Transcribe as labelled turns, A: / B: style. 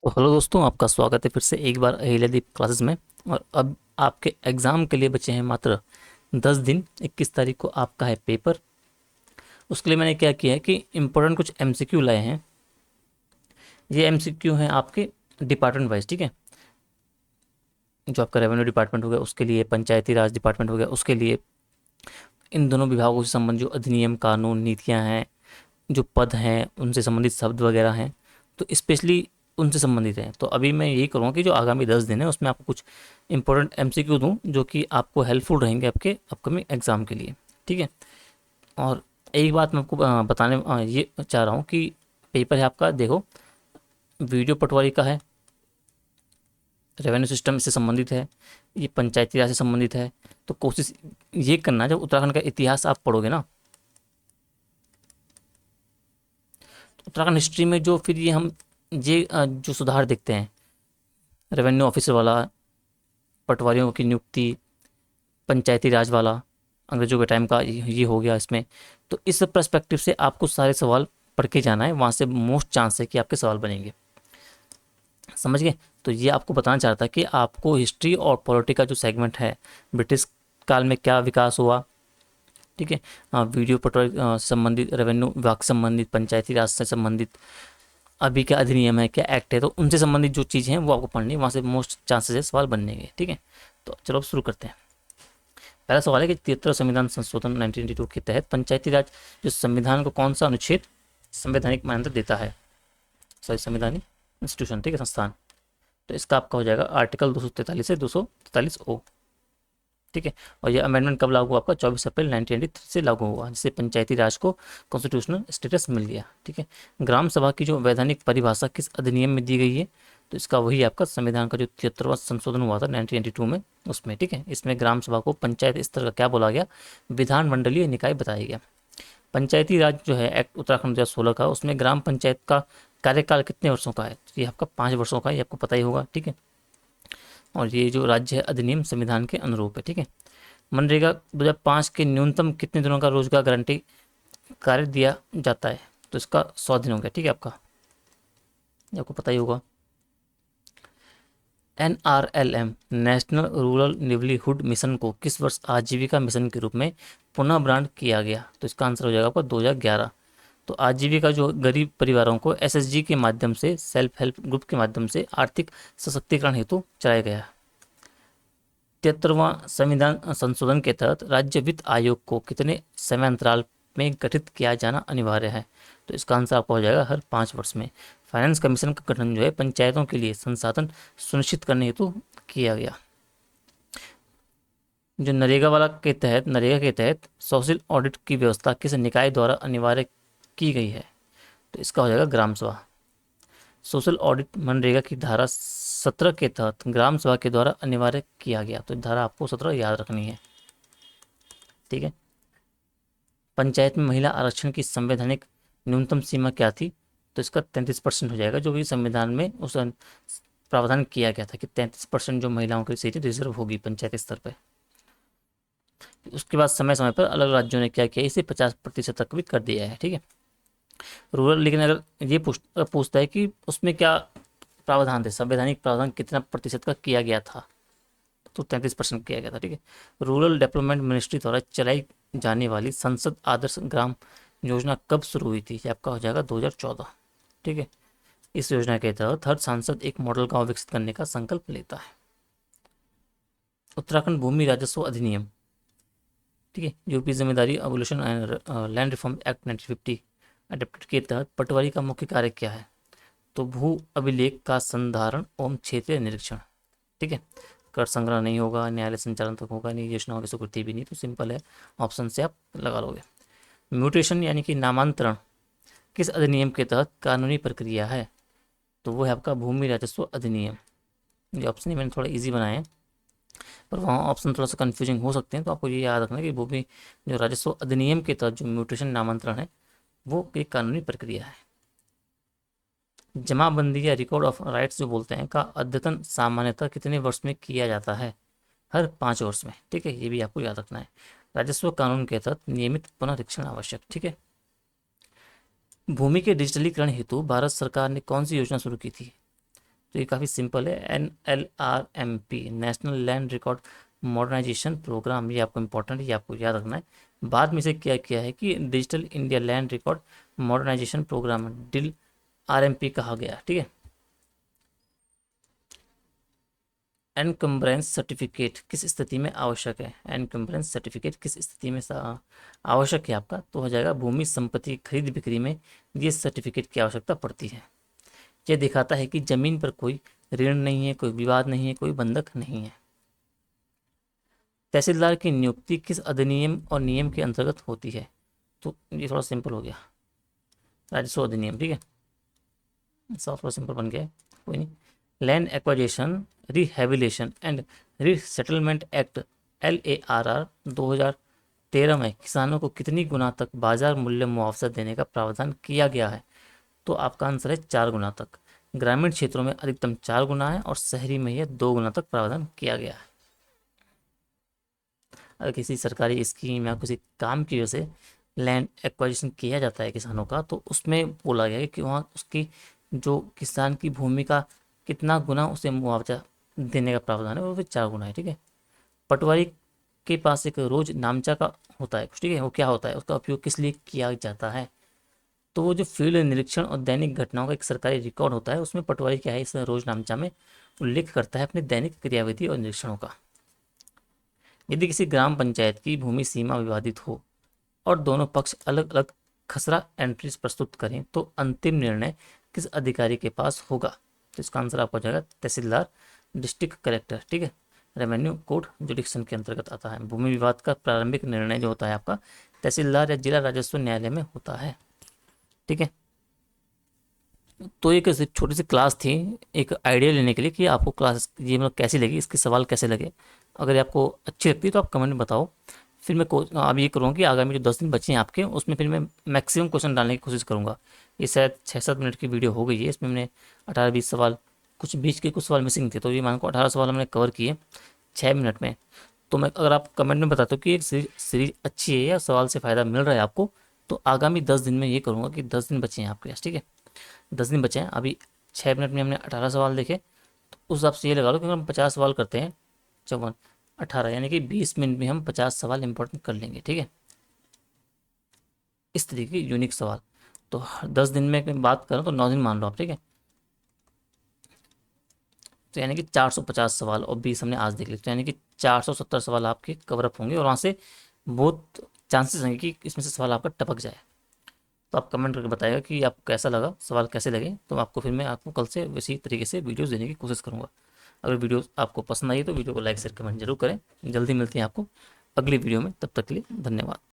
A: तो हेलो दोस्तों, आपका स्वागत है फिर से एक बार अहिल्यादीप क्लासेस में। और अब आपके एग्ज़ाम के लिए बचे हैं मात्र 10 दिन। 21 तारीख को आपका है पेपर। उसके लिए मैंने क्या किया है कि इम्पोर्टेंट कुछ एमसीक्यू लाए हैं। ये एमसीक्यू हैं आपके डिपार्टमेंट वाइज, ठीक है। जो आपका रेवेन्यू डिपार्टमेंट हो गया उसके लिए, पंचायती राज डिपार्टमेंट हो गया उसके लिए, इन दोनों विभागों से संबंधित जो अधिनियम, कानून, नीतियाँ हैं, जो पद हैं, उनसे संबंधित शब्द वगैरह हैं, तो स्पेशली उनसे संबंधित हैं। तो अभी मैं यही करूँगा कि जो आगामी 10 दिन है उसमें आपको कुछ इंपॉर्टेंट एमसीक्यू दूँ जो कि आपको हेल्पफुल रहेंगे आपके अपकमिंग एग्ज़ाम के लिए, ठीक है। और एक बात मैं आपको बताने ये चाह रहा हूँ कि पेपर है आपका, देखो, वीडियो पटवारी का है, रेवेन्यू सिस्टम से संबंधित है, ये पंचायती राज से संबंधित है। तो कोशिश ये करना, जब उत्तराखंड का इतिहास आप पढ़ोगे ना, तो उत्तराखंड हिस्ट्री में जो फिर ये हम ये जो सुधार देखते हैं, रेवेन्यू ऑफिसर वाला, पटवारियों की नियुक्ति, पंचायती राज वाला, अंग्रेजों के टाइम का ये हो गया इसमें। तो इस पर्सपेक्टिव से आपको सारे सवाल पढ़ के जाना है, वहाँ से मोस्ट चांस है कि आपके सवाल बनेंगे। समझ गए? तो ये आपको बताना चाहता है कि आपको हिस्ट्री और पॉलिटी का जो सेगमेंट है, ब्रिटिश काल में क्या विकास हुआ, ठीक है, वीडियो पटवारी संबंधित, रेवेन्यू विभाग से संबंधित, पंचायती राज से संबंधित अभी क्या अधिनियम है, क्या एक्ट है, तो उनसे संबंधित जो चीज़ें हैं वो आपको पढ़नी है, वहाँ से मोस्ट चांसेस है सवाल बनने के, ठीक है। तो चलो अब शुरू करते हैं। पहला सवाल है कि 73 संविधान संशोधन 1982 के तहत पंचायती राज जो संविधान को कौन सा अनुच्छेद संवैधानिक मान्यता देता है? सॉरी, संवैधानिक इंस्टीट्यूशन, ठीक है, संस्थान। तो इसका आपका हो जाएगा आर्टिकल 243 से 243 ओ, ठीक है। और ये अमेंडमेंट कब लागू हुआ? आपका 24 अप्रैल 1983 से लागू हुआ, जिससे पंचायती राज को कॉन्स्टिट्यूशनल स्टेटस मिल गया, ठीक है। ग्राम सभा की जो वैधानिक परिभाषा किस अधिनियम में दी गई है? तो इसका वही आपका संविधान का जो 73वां संशोधन हुआ था 1982 में, उसमें, ठीक है। इसमें ग्राम सभा को पंचायत स्तर का क्या बोला गया? विधानमंडलीय निकाय बताया गया। पंचायती राज जो है एक्ट उत्तराखंड 2016 का, उसमें ग्राम पंचायत का कार्यकाल कितने वर्षों का है? तो ये आपका 5 वर्षों का है, ये आपको पता ही होगा, ठीक है। और ये जो राज्य है अधिनियम संविधान के अनुरूप है, ठीक है। मनरेगा 2005 के न्यूनतम कितने दिनों का रोजगार गारंटी कार्य दिया जाता है? तो इसका 100 दिन हो गया, ठीक है आपका, ये आपको पता ही होगा। NRLM national rural livelihood mission को किस वर्ष आजीविका मिशन के रूप में पुनः ब्रांड किया गया? तो इसका आंसर हो जाएगा आपका 2011। तो आजीविका जो गरीब परिवारों को SSG के माध्यम से, सेल्फ हेल्प ग्रुप के माध्यम से आर्थिक सशक्तिकरण हेतु चलाया गया। 73वां संविधान संशोधन के तहत राज्य वित्त आयोग को कितने समय अंतराल में गठित किया जाना अनिवार्य है? तो इसका आंसर आपका हो जाएगा हर 5 वर्ष में। फाइनेंस कमीशन का गठन जो है पंचायतों के लिए संसाधन सुनिश्चित करने हेतु किया गया। जो नरेगा के तहत सोशल ऑडिट की व्यवस्था किस निकाय द्वारा अनिवार्य की गई है? तो इसका हो जाएगा ग्राम सभा। सोशल ऑडिट मनरेगा की धारा 17 के तहत ग्राम सभा के द्वारा अनिवार्य किया गया। तो धारा आपको 17 याद रखनी है, ठीक है। पंचायत में महिला आरक्षण की संवैधानिक न्यूनतम सीमा क्या थी? तो इसका 33% हो जाएगा, जो भी संविधान में उस प्रावधान किया गया था कि 33% जो महिलाओं की सीटें रिजर्व होगी पंचायत स्तर पर। उसके बाद समय समय पर अलग राज्यों ने क्या किया, इसे 50% तक भी कर दिया है, ठीक है। रूरल, लेकिन अगर ये पूछता है कि उसमें क्या प्रावधान थे, संवैधानिक प्रावधान कितना प्रतिशत का किया गया था? तो 33% किया गया था, ठीक है। रूरल डेवलपमेंट मिनिस्ट्री द्वारा चलाई जाने वाली संसद आदर्श ग्राम योजना कब शुरू हुई थी? ये आपका हो जाएगा 2014, ठीक है। इस योजना के तहत हर सांसद एक मॉडल गांव विकसित करने का संकल्प लेता है। उत्तराखंड भूमि राजस्व अधिनियम, ठीक है, UP zamindari abolition and land reform act 1950 adapted के तहत पटवारी का मुख्य कार्य क्या है? तो भू अभिलेख का संधारण एवं क्षेत्रीय निरीक्षण, ठीक है। कर संग्रह नहीं होगा, न्यायालय संचालन तक होगा नहीं, योजनाओं की स्वीकृति भी नहीं, तो सिंपल है, ऑप्शन से आप लगा लोगे। म्यूटेशन यानी कि नामांतरण किस अधिनियम के तहत कानूनी प्रक्रिया है? तो वो है आपका भूमि राजस्व अधिनियम। ये ऑप्शन ही मैंने थोड़ा इजी बनाए हैं, पर वहाँ ऑप्शन थोड़ा सा कन्फ्यूजिंग हो सकते हैं, तो आपको ये याद रखना कि भूमि जो राजस्व अधिनियम के तहत जो म्यूटेशन नामांतरण है वो एक कानूनी प्रक्रिया है। जमाबंदी या रिकॉर्ड ऑफ राइट्स जो बोलते हैं का अद्यतन सामान्यतः कितने वर्ष में किया जाता है? हर 5 वर्ष में, ठीक है, ये भी आपको याद रखना है। राजस्व कानून के तहत नियमित पुनरीक्षण आवश्यक, ठीक है। भूमि के डिजिटलीकरण हेतु भारत सरकार ने कौन सी योजना शुरू की थी? तो ये काफ़ी सिंपल है, NLRMP, national land record modernisation programme. ये आपको इंपॉर्टेंट है, ये आपको याद रखना है। बाद में इसे क्या किया है कि digital India land record modernisation programme, डिल RMP कहा गया, ठीक है। एनकम्बरेंस सर्टिफिकेट किस स्थिति में आवश्यक है? एनकम्बरेंस सर्टिफिकेट किस स्थिति में आवश्यक है आपका? तो हो जाएगा भूमि संपत्ति खरीद बिक्री में ये सर्टिफिकेट की आवश्यकता पड़ती है। यह दिखाता है कि जमीन पर कोई ऋण नहीं है, कोई विवाद नहीं है, कोई बंधक नहीं है। तहसीलदार की नियुक्ति किस अधिनियम और नियम के अंतर्गत होती है? तो ये थोड़ा सिंपल हो गया, राजस्व अधिनियम, ठीक है। थोड़ा सिंपल बन गया है, कोई नहीं। Land acquisition rehabilitation and resettlement act LARR 2013 में किसानों को कितनी गुना तक बाजार मूल्य मुआवजा देने का प्रावधान किया गया है? तो आपका आंसर है 4 गुना तक। ग्रामीण क्षेत्रों में अधिकतम 4 गुना है और शहरी में यह 2 गुना तक प्रावधान किया गया है। अगर किसी सरकारी स्कीम या किसी काम की वजह से लैंड एक्वाजिशन किया जाता है किसानों का, तो उसमें बोला गया है कि वहाँ उसकी जो किसान की भूमि का कितना गुना उसे मुआवजा देने का प्रावधान है, वो भी 4 गुना है, ठीक है। पटवारी के पास एक रोज नामचा का होता है कुछ, ठीक है। वो क्या होता है, उसका उपयोग किस लिए किया जाता है? तो वो जो फील्ड निरीक्षण और दैनिक घटनाओं का एक सरकारी रिकॉर्ड होता है, उसमें पटवारी क्या है, इस रोज नामचा में उल्लेख करता है अपने दैनिक क्रियाविधि और निरीक्षणों का। यदि किसी ग्राम पंचायत की भूमि सीमा विवादित हो और दोनों पक्ष अलग अलग खसरा एंट्रीज प्रस्तुत करें, तो अंतिम निर्णय किस अधिकारी के पास होगा? तो इसका आंसर आपको हो जाएगा तहसीलदार, डिस्ट्रिक्ट कलेक्टर, ठीक है। रेवेन्यू कोर्ट जुडिक्शन के अंतर्गत आता है। भूमि विवाद का प्रारंभिक निर्णय जो होता है आपका तहसीलदार या जिला राजस्व न्यायालय में होता है, ठीक है। तो एक छोटी सी क्लास थी, एक आइडिया लेने के लिए कि आपको क्लास ये मतलब कैसी लगी, इसके सवाल कैसे लगे। अगर ये आपको अच्छी लगती है तो आप कमेंट में बताओ। फिर मैं अब ये करूँगा कि आगामी जो 10 दिन बचे हैं आपके, उसमें फिर मैं मैक्सिमम क्वेश्चन डालने की कोशिश करूँगा। ये शायद 6-7 मिनट की वीडियो हो गई है, इसमें मैंने 18-20 सवाल, कुछ बीच के कुछ सवाल मिसिंग थे, तो ये मान को 18 सवाल हमने कवर किए 6 मिनट में। तो मैं अगर आप कमेंट में बताते हो कि एक सीरीज अच्छी है या सवाल से फ़ायदा मिल रहा है आपको, तो आगामी 10 दिन में ये करूँगा कि 10 दिन बचे हैं आपके पास, ठीक है। 10 दिन बचे हैं, अभी 6 मिनट में हमने 18 सवाल देखे, तो उस हिसाब से ये लगा लो कि अगर हम 50 सवाल करते हैं, 54-18 यानी कि 20 मिनट में हम 50 सवाल इंपॉर्टेंट कर लेंगे, ठीक है। इस तरीके के यूनिक सवाल। तो 10 दिन में बात करूँ तो 9 दिन मान लो आप, ठीक है। तो यानी कि 450 सवाल और 20 हमने आज देख लिए, तो यानी कि 470 सवाल आपके कवरअप होंगे और वहाँ से बहुत चांसेस हैं कि इसमें से सवाल आपका टपक जाए। तो आप कमेंट करके बताइएगा कि आपको कैसा लगा, सवाल कैसे लगे, तो आपको फिर मैं आपको कल से इसी तरीके से वीडियोस देने की कोशिश करूँगा। अगर वीडियो आपको पसंद आई तो वीडियो को लाइक शेयर कमेंट जरूर करें। जल्दी मिलती हैं आपको अगली वीडियो में, तब तक के लिए धन्यवाद।